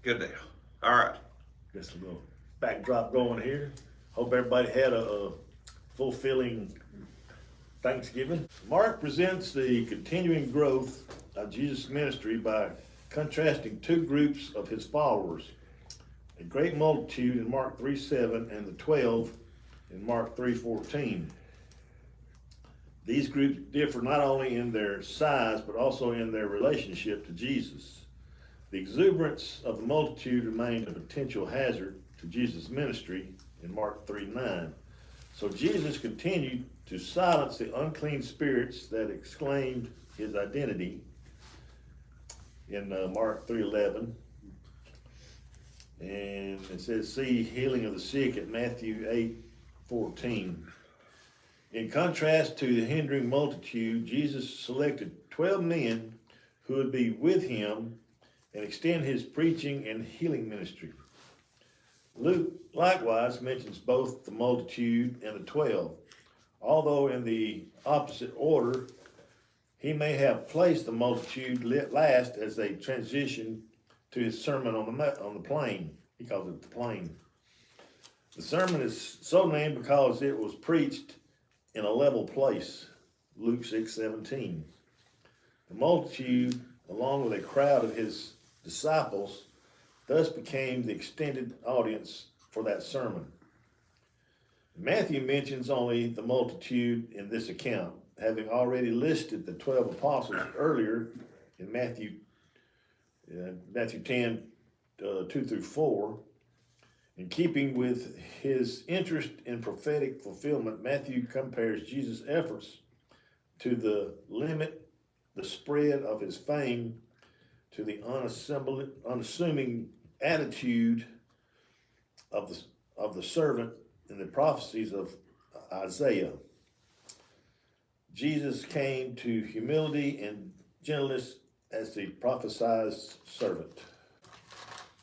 Good deal. All right. Just a little backdrop going here. Hope everybody had a fulfilling Thanksgiving. Mark presents the continuing growth of Jesus' ministry by contrasting two groups of his followers, a great multitude in Mark 3:7 and the 12 in Mark 3:14. These groups differ not only in their size, but also in their relationship to Jesus. The exuberance of the multitude remained a potential hazard to Jesus' ministry in Mark 3:9. So Jesus continued to silence the unclean spirits that exclaimed his identity in Mark 3:11. And it says, see healing of the sick at Matthew 8:14. In contrast to the hindering multitude, Jesus selected 12 men who would be with him and extend his preaching and healing ministry. Luke likewise mentions both the multitude and the 12, although in the opposite order. He may have placed the multitude last as they transition to his sermon on the plain. He calls it the plain. The sermon is so named because it was preached in a level place, Luke 6:17. The multitude, along with a crowd of his disciples, thus became the extended audience for that sermon. Matthew mentions only the multitude in this account, having already listed the 12 apostles earlier in Matthew 10, 2-4. In keeping with his interest in prophetic fulfillment, Matthew compares Jesus' efforts to limit the spread of his fame to the unassuming attitude of the servant in the prophecies of Isaiah. Jesus came to humility and gentleness as the prophesied servant.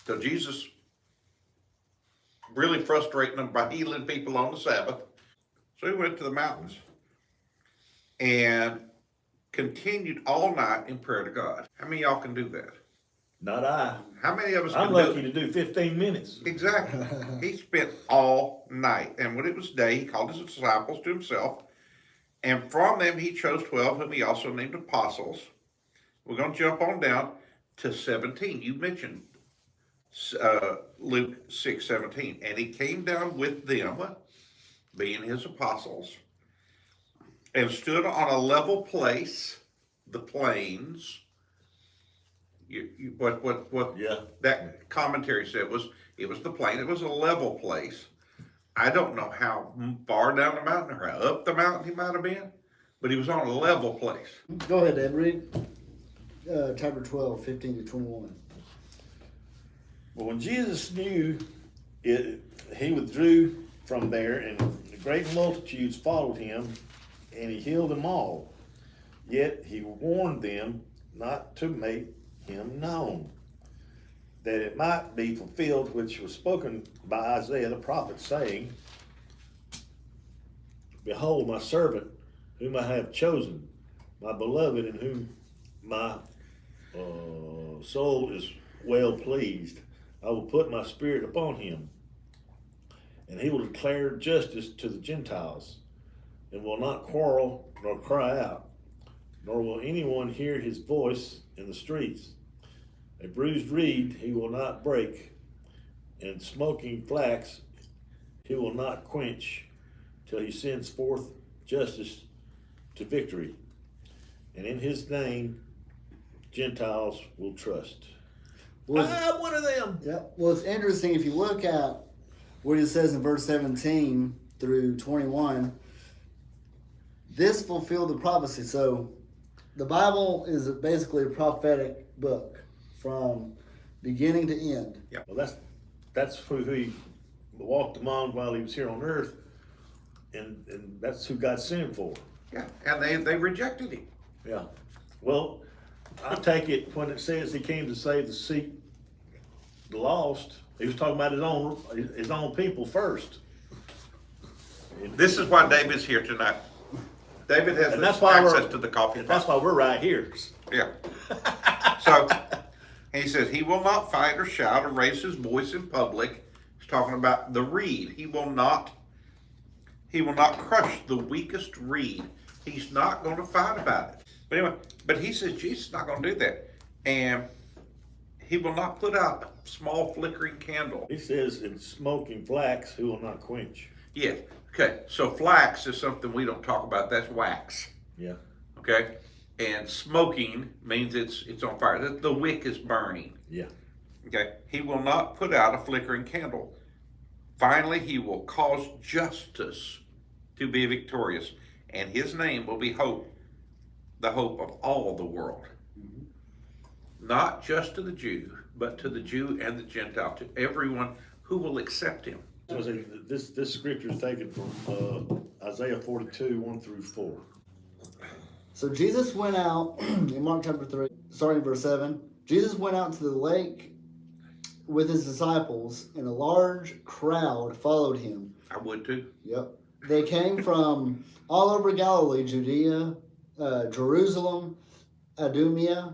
So Jesus really frustrating them by healing people on the Sabbath. So he went to the mountains and continued all night in prayer to God. How many of y'all can do that? Not I. How many of us can I'm do lucky it? to do 15 minutes. Exactly. He spent all night. And when it was day, he called his disciples to himself. And from them he chose 12, whom he also named apostles. We're going to jump on down to 17. You mentioned Luke 6:17. And he came down with them, being his apostles, and stood on a level place, the plains. What Yeah. that commentary said was, it was the plain, it was a level place. I don't know how far down the mountain or how up the mountain he might have been, but he was on a level place. Go ahead, Ed. Read chapter 12, 15-21. But when Jesus knew it, he withdrew from there, and the great multitudes followed him, and he healed them all. Yet he warned them not to make him known, that it might be fulfilled which was spoken by Isaiah the prophet, saying, behold my servant, whom I have chosen, my beloved, in whom my soul is well pleased. I will put my spirit upon him, and he will declare justice to the Gentiles, and will not quarrel nor cry out, nor will anyone hear his voice in the streets. A bruised reed he will not break, and smoking flax he will not quench, till he sends forth justice to victory. And in his name Gentiles will trust. I'm one of them. Yeah. Well, it's interesting if you look at what it says in verse 17 through 21. This fulfilled the prophecy. So the Bible is basically a prophetic book from beginning to end. Yeah. Well, that's who he walked among while he was here on earth, and that's who God sent him for. Yeah, and they rejected him. Yeah. Well, I take it when it says he came to save the lost, he was talking about his own people first. This is why David's here tonight. David has And that's why access to the coffee pot. That's why we're right here. Yeah. So, And he says he will not fight or shout or raise his voice in public. He's talking about the reed. He will not crush the weakest reed. He's not going to fight about it. But anyway, but he says Jesus is not going to do that. And he will not put out a small flickering candle. He says, in smoking flax, who will not quench. Yes. Okay. So flax is something we don't talk about. That's wax. Yeah. Okay. And smoking means it's on fire. The wick is burning. Yeah. Okay. He will not put out a flickering candle. Finally, he will cause justice to be victorious, and his name will be hope, the hope of all the world. Not just to the Jew, but to the Jew and the Gentile, to everyone who will accept him. So this scripture is taken from Isaiah 42, 1 through 4. So Jesus went out in Mark chapter 3, starting verse 7. Jesus went out to the lake with his disciples, and a large crowd followed him. I would too. Yep. They came from all over Galilee, Judea, Jerusalem, Idumea,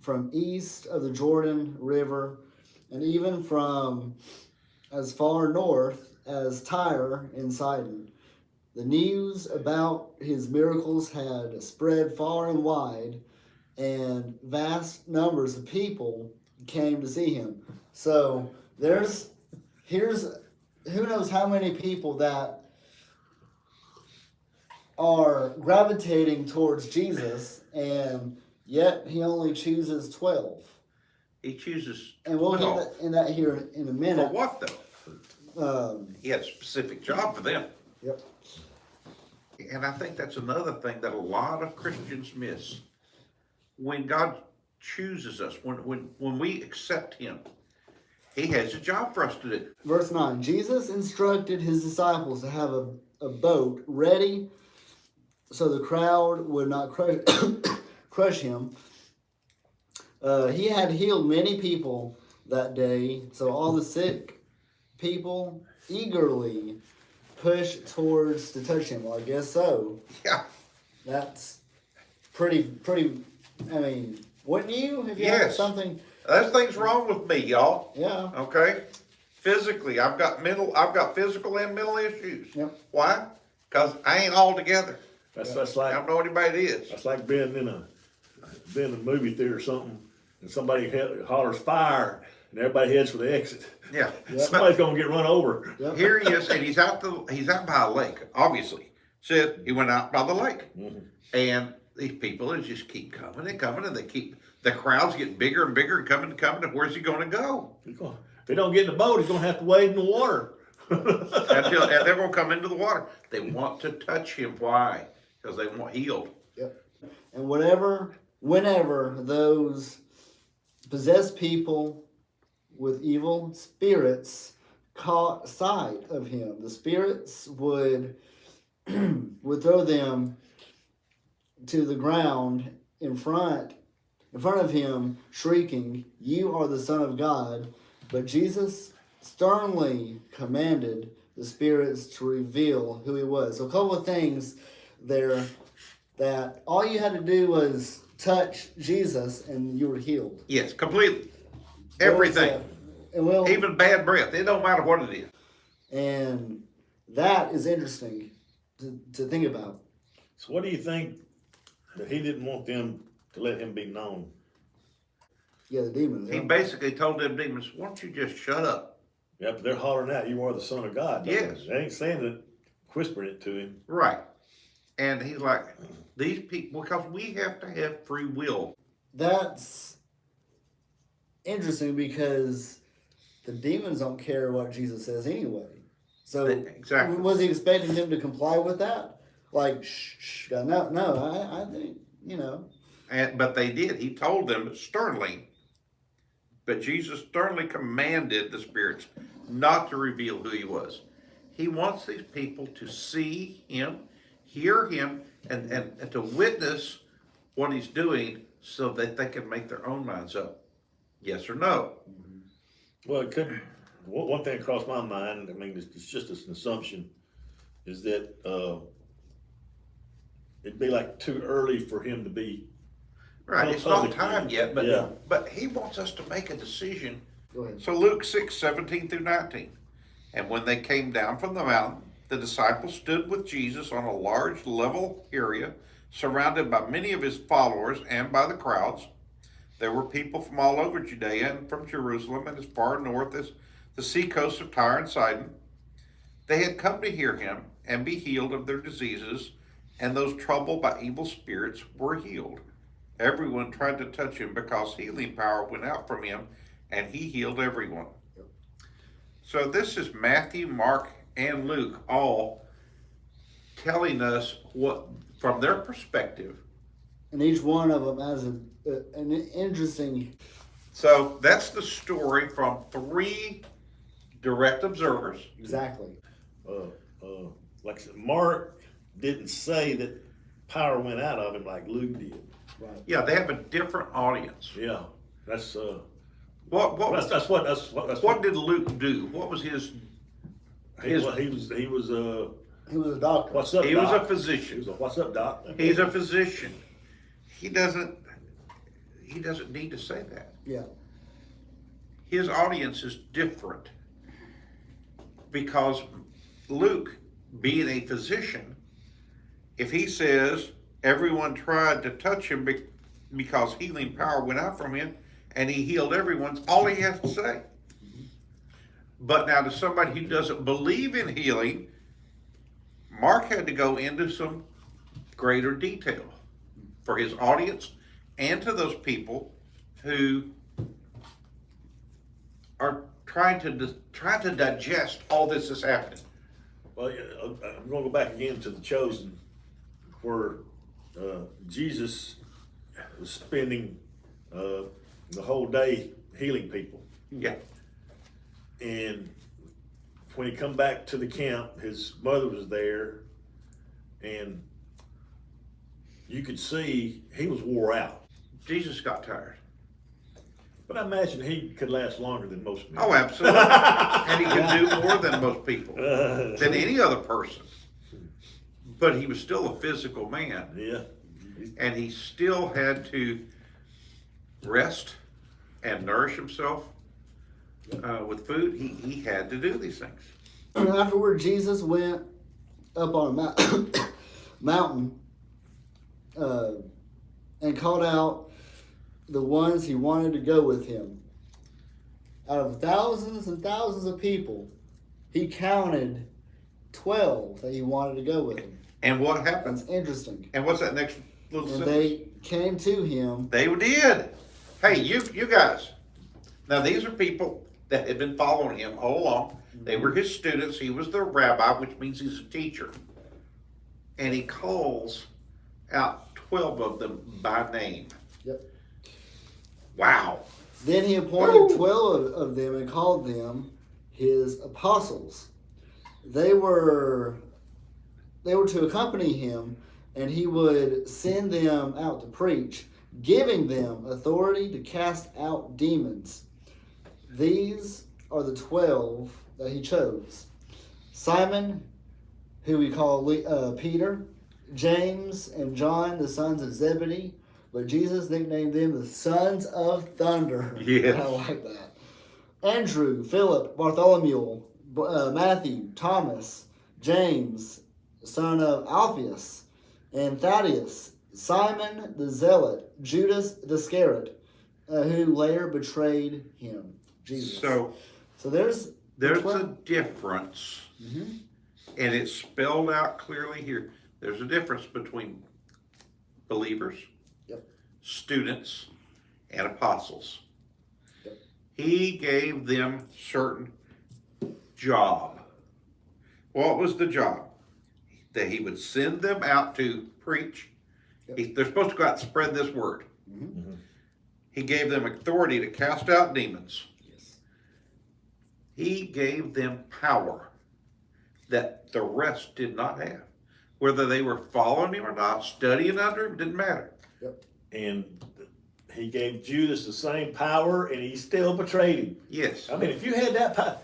from east of the Jordan River, and even from as far north as Tyre and Sidon. The news about his miracles had spread far and wide, and vast numbers of people came to see him. So here's who knows how many people that are gravitating towards Jesus, and yet he only chooses 12. He chooses 12. And we'll get in that here in a For minute. what though? He had a specific job for them. Yep. And I think that's another thing that a lot of Christians miss. When God chooses us, when we accept him, he has a job for us to do. Verse 9, Jesus instructed his disciples to have a boat ready so the crowd would not crush him. He had healed many people that day, so all the sick people eagerly pushed towards to touch him. Well, I guess so. Yeah. That's pretty, I mean, wouldn't you if you had Yes. something? There's things wrong with me, y'all. Yeah. Okay? Physically, I've got physical and mental issues. Yep. Why? Because I ain't all together. That's I like don't know anybody it is. that's like being in a movie theater or something, and somebody hollers fire, and everybody heads for the exit. Yeah. Somebody's gonna get run over. Yep. Here he is, and he's out by a lake, obviously. Said he went out by the lake. Mhm. And these people just keep coming and coming, and the crowds get bigger and bigger and coming, and where's he gonna go? If he don't get in the boat, he's gonna have to wade in the water. And they're gonna come into the water. They want to touch him. Why? Because they want healed. Yep. And whenever those possessed people with evil spirits caught sight of him, the spirits would throw them to the ground in front of him, shrieking, "You are the Son of God." But Jesus sternly commanded the spirits to reveal who he was. So a couple of things there, that all you had to do was touch Jesus and you were healed. Yes, completely. Everything. And Even bad breath. It don't matter what it is. and that is interesting to think about. So what do you think that he didn't want them to let him be known? Yeah, the demons. He basically told them demons, why don't you just shut up? Yeah, but they're hollering out, "You are the Son of God." Yes. They ain't saying it, whispering it to him. Right. And he's like, these people, because we have to have free will. That's interesting because the demons don't care what Jesus says anyway. So Exactly. was he expecting them to comply with that? Like, shh, no, I think, But they did. He told them sternly. But Jesus sternly commanded the spirits not to reveal who he was. He wants these people to see him, hear him, and to witness what he's doing so that they can make their own minds up. Yes or no. Well, it could. One thing crossed my mind. I mean, it's just an assumption, is that it'd be like too early for him to be Right, it's not Public time meeting. yet, Yeah. but he wants us to make a decision. Go ahead. So Luke 6:17 through 19. And when they came down from the mountain, the disciples stood with Jesus on a large level area, surrounded by many of his followers and by the crowds. There were people from all over Judea and from Jerusalem and as far north as the seacoast of Tyre and Sidon. They had come to hear him and be healed of their diseases, and those troubled by evil spirits were healed. Everyone tried to touch him because healing power went out from him, and he healed everyone. So this is Matthew, Mark, and Luke all telling us what, from their perspective. And each one of them has an interesting. So that's the story from three direct observers. Exactly. Like I said, Mark didn't say that power went out of him like Luke did. Right. Yeah, they have a different audience. Yeah, that's What what did Luke do? What was his? he was He was a doctor. what's up? He Doc? was a He physician. was a what's up, Doc? He's a physician. He doesn't need to say that. Yeah. His audience is different because Luke, being a physician, if he says everyone tried to touch him because healing power went out from him and he healed everyone, all he has to say. But now to somebody who doesn't believe in healing, Mark had to go into some greater detail for his audience and to those people who are trying to digest all this that's happening. Well, I'm going to go back again to the Chosen, where Jesus was spending the whole day healing people. Yeah. And when he come back to the camp, his mother was there, and you could see he was wore out. Jesus got tired. But I imagine he could last longer than most people. Oh, absolutely. And he could do more than most people, than any other person. But he was still a physical man, Yeah. and he still had to rest and nourish himself with food. He had to do these things. Afterward, Jesus went up on a mountain and called out the ones he wanted to go with him. Out of thousands and thousands of people, he counted 12 that he wanted to go with him. And what happened? That's interesting. And what's that next little And sentence? they came to him. They did. Hey, you guys. Now these are people that had been following him all along. They were his students. He was their rabbi, which means he's a teacher. And he calls out 12 of them by name. Yep. Wow. Then he appointed 12 of them and called them his apostles. They were to accompany him, and he would send them out to preach, giving them authority to cast out demons. These are the 12 that he chose: Simon, who we call Peter, James and John, the sons of Zebedee, but Jesus nicknamed them the sons of thunder. Yes. I like that. Andrew, Philip, Bartholomew, Matthew, Thomas, James, son of Alphaeus, and Thaddeus, Simon the Zealot, Judas Iscariot, who later betrayed him. Jesus. So there's there's 12. a difference, Mhm. and it's spelled out clearly here. There's a difference between believers, Yep. students, and apostles. Yep. He gave them certain job. What was the job? That he would send them out to preach. Yep. They're supposed to go out and spread this word. Mm-hmm. He gave them authority to cast out demons. Yes. He gave them power that the rest did not have. Whether they were following him or not, studying under him, didn't matter. And he gave Judas the same power, and he still betrayed him. Yes. I mean, if you had that power,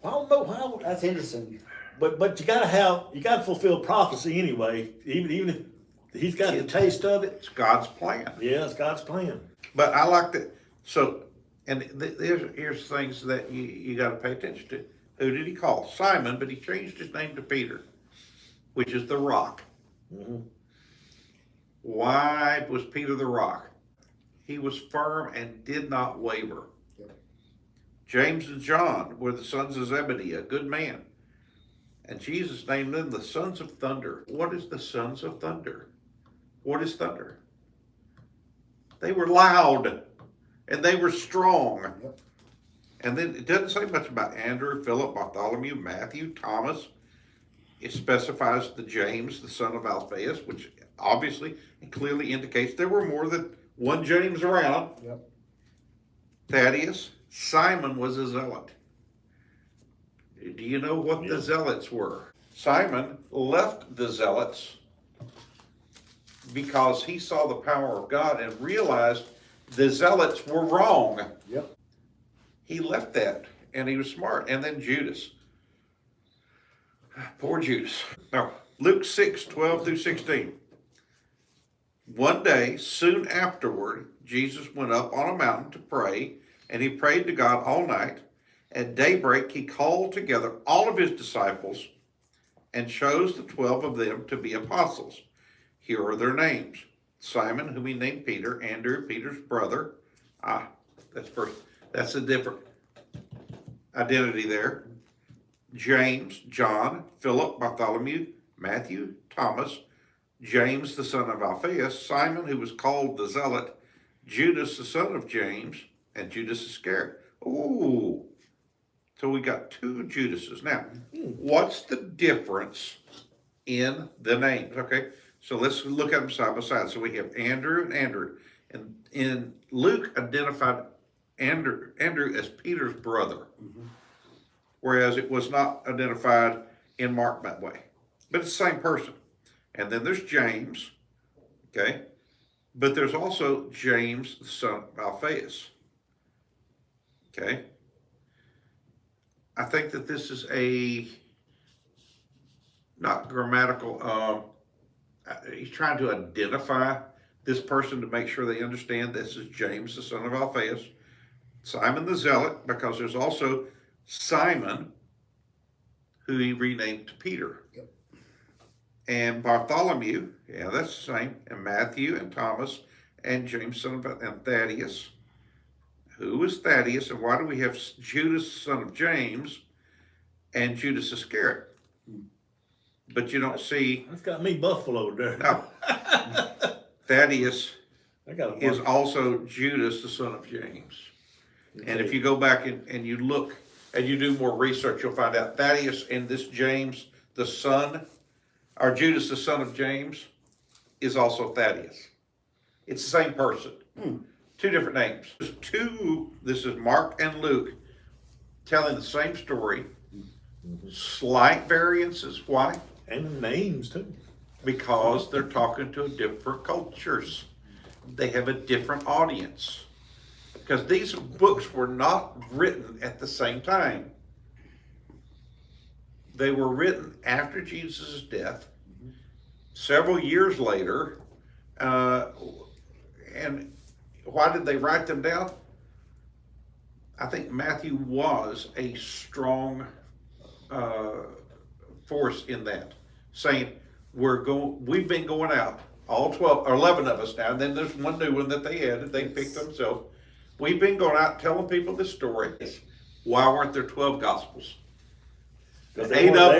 I don't know how. That's interesting. But you gotta fulfill prophecy anyway. Even if He's got the taste of it. It's God's plan. Yeah, it's God's plan. But I like that. So, and here's things that you got to pay attention to. Who did he call? Simon, but he changed his name to Peter, which is the rock. Mm-hmm. Why was Peter the rock? He was firm and did not waver. Yep. James and John were the sons of Zebedee, a good man. And Jesus named them the sons of thunder. What is the sons of thunder? What is thunder? They were loud and they were strong. Yep. And then it doesn't say much about Andrew, Philip, Bartholomew, Matthew, Thomas. It specifies the James, the son of Alphaeus, which obviously and clearly indicates there were more than one James around. Yep. Thaddeus. Simon was a zealot. Do you know what the Yeah. zealots were? Simon left the zealots because he saw the power of God and realized the zealots were wrong. Yep. He left that and he was smart. And then Judas. Poor Judas. Now, Luke 6:12-16. One day, soon afterward, Jesus went up on a mountain to pray, and he prayed to God all night. At daybreak, he called together all of his disciples and chose the 12 of them to be apostles. Here are their names. Simon, whom he named Peter, Andrew, Peter's brother. That's a different identity there. James, John, Philip, Bartholomew, Matthew, Thomas, James, the son of Alphaeus, Simon, who was called the Zealot, Judas, the son of James, and Judas Iscariot. Ooh. So we got two Judases. Now, what's the difference in the names? Okay, so let's look at them side by side. So we have Andrew and Andrew. And in Luke identified Andrew as Peter's brother, whereas it was not identified in Mark that way. But it's the same person. And then there's James, okay? But there's also James, the son of Alphaeus, okay? I think that this is a, not grammatical, he's trying to identify this person to make sure they understand this is James, the son of Alphaeus, Simon the Zealot, because there's also Simon, who he renamed to Peter. Yep. And Bartholomew, yeah, that's the same, and Matthew and Thomas and James, son of, and Thaddeus. Who is Thaddeus, and why do we have Judas, son of James, and Judas Iscariot? But you don't see. That's got me buffaloed there. No. Thaddeus I got is also Judas, the son of James. And if you go back and you look and you do more research, you'll find out Thaddeus and this James, the son, or Judas, the son of James, is also Thaddeus. It's the same person. Two different names. This is Mark and Luke telling the same story. Slight variances. Why? And names too. Because they're talking to different cultures. They have a different audience. Because these books were not written at the same time. They were written after Jesus' death, several years later. And why did they write them down? I think Matthew was a strong force in that, saying we've been going out, all 12 or 11 of us now, and then there's one new one that they added, they picked themselves. We've been going out telling people this story. Why weren't there 12 gospels? 8 of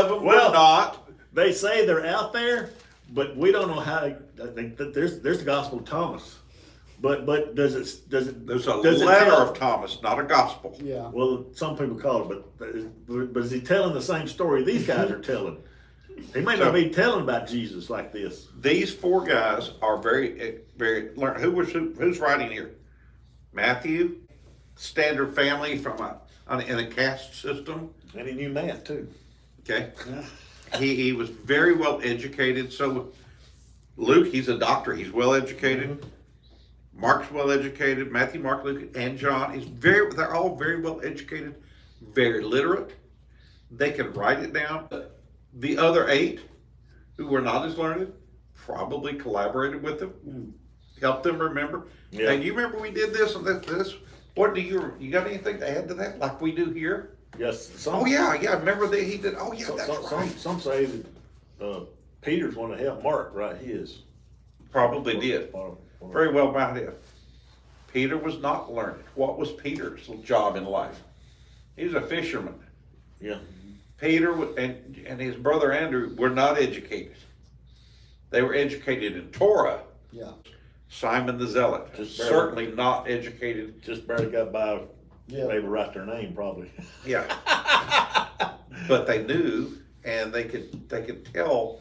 them were not. They say they're out there, but we don't know how. There's the Gospel of Thomas, but does it There's a does it letter tell- of Thomas, not a gospel. Yeah. Well, some people call it, but is he telling the same story these guys are telling? He may not be telling about Jesus like this. These 4 guys are very learned. Who's writing here? Matthew, standard family in a caste system. And he knew math too. Okay, he was very well educated. So Luke, he's a doctor. He's well educated. Mark's well educated. Matthew, Mark, Luke, and John they're all very well educated, very literate. They can write it down. The other 8 who were not as learned probably collaborated with them, helped them remember. Yeah. And you remember we did this and this. What do you got anything to add to that, like we do here? Yes. Oh yeah, remember that he did. Oh yeah, that's right. Some say that Peter's want to help Mark write his. Probably did. Very well might have. Peter was not learned. What was Peter's job in life? He was a fisherman. Yeah. Peter and his brother Andrew were not educated. They were educated in Torah. Yeah. Simon the Zealot, Just barely. certainly not educated. Just barely got by. Yeah. Able to write their name probably. Yeah. But they knew, and they could tell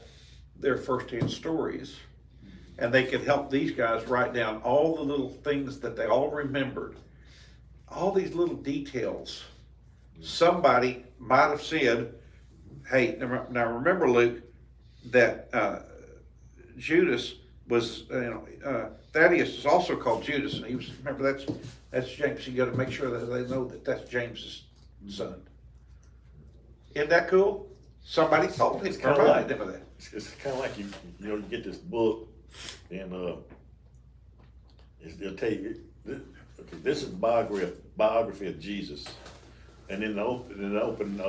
their firsthand stories, and they could help these guys write down all the little things that they all remembered, all these little details. Somebody might have said, "Hey, now remember, Luke, that Judas was, Thaddeus is also called Judas, and he was. Remember that's James. You got to make sure that they know that that's James's son." Isn't that cool? Somebody told him, kinda reminded like- them of that. It's kind of like you get this book, and they'll tell you, okay, this is biography of Jesus, and in the open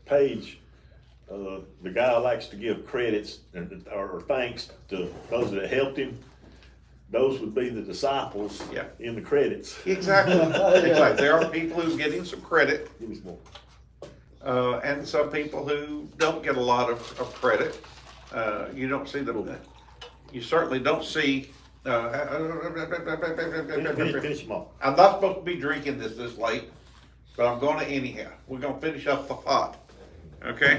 page, the guy likes to give credits or thanks to those that helped him. Those would be the disciples. Yeah. In the credits. Exactly. Exactly. There are people who get him some credit, Give me some more. and some people who don't get a lot of credit. You don't see them. You certainly don't see. Finish them off. I'm not supposed to be drinking this late, but I'm going to anyhow. We're going to finish up the pot. Okay?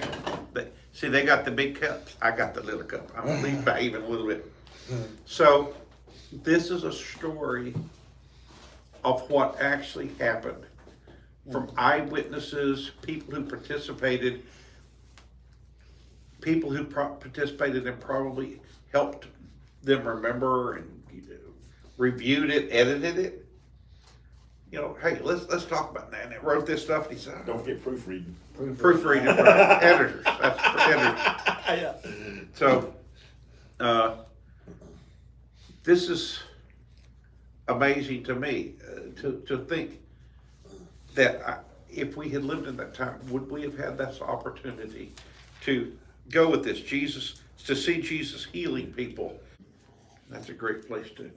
See, they got the big cups. I got the little cup. I'm going to leave by even a little bit. So, this is a story of what actually happened from eyewitnesses, people who participated, participated and probably helped them remember and reviewed it, edited it. Hey, let's talk about that. And they wrote this stuff. And he said, Don't get proofreading. proofreading, right? Editors. That's for editors. Yeah. So, this is amazing to me to think that if we had lived in that time, would we have had this opportunity to go with this to see Jesus healing people? That's a great place to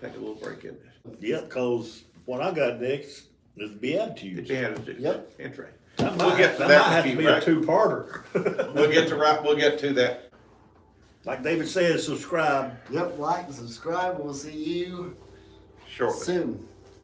take a little break in this. Yep, cause what I got next is Beatitudes. Yep. Interesting. That We'll get to that that might in a have to few, be right? a two-parter. We'll get to that. Like David says, subscribe. Yep, like, subscribe, we'll see you Shortly. soon.